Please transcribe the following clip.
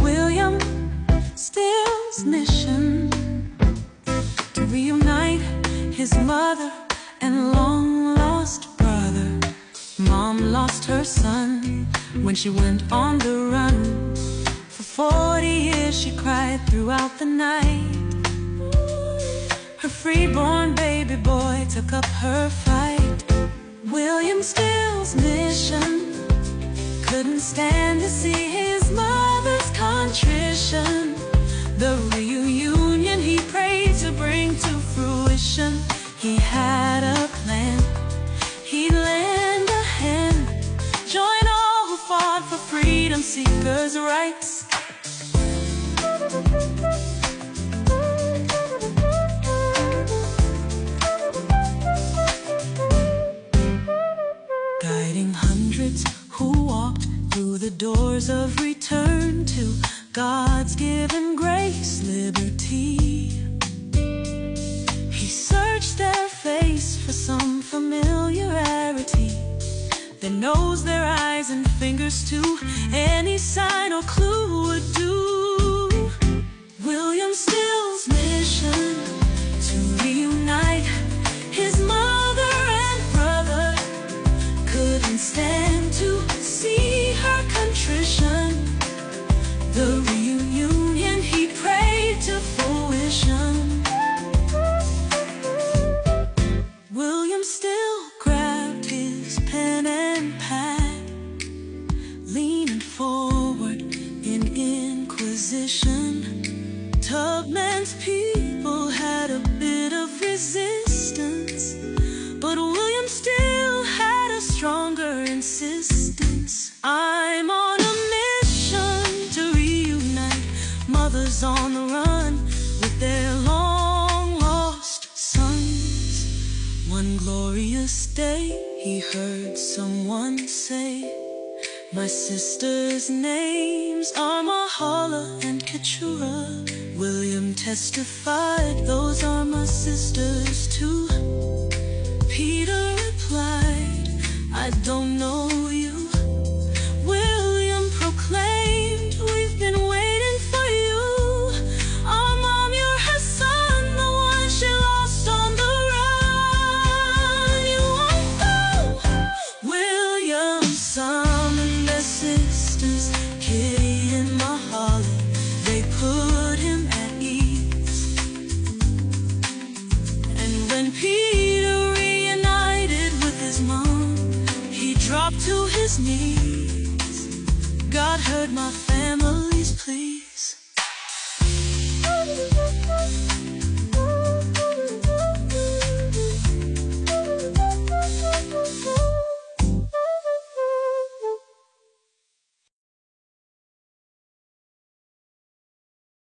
William Still's mission to reunite his mother and long-lost brother. Mom lost her son when she went on the run. For 40 years she cried throughout the night. Her freeborn baby boy took up her fight. William Still's mission couldn't stand to see his mother's contrition. The reunion he prayed to bring to fruition. He had a plan, he'd lend a hand, join all who fought for freedom seekers' rights. Guiding hundreds who walked through the doors of return to God's given grace, liberty. He searched their face for some familiarity, their nose, their eyes, and fingers too. Any sign or clue would do. William Still's mission to reunite his mother and brother couldn't stand to see her contrition. The reunion he prayed to fruition. William Still grabbed his pen and pad, leaning forward in inquisition. Tubman's people had a bit of resistance, but William Still had a stronger insistence. I'm on a mission to reunite mothers on the run with their long-lost sons. One glorious day he heard someone say, my sisters' names are Mahala and Keturah. William testified, those are my sisters too. Peter replied, I don't know you. William proclaimed, we've been waiting for you. Our mom, you're her son, the one she lost on the run. You won't go. William summoned their sisters, Kitty and Mahala. They put him at ease. And when Peter reunited with his mom, he dropped to his knees. God heard my family's pleas.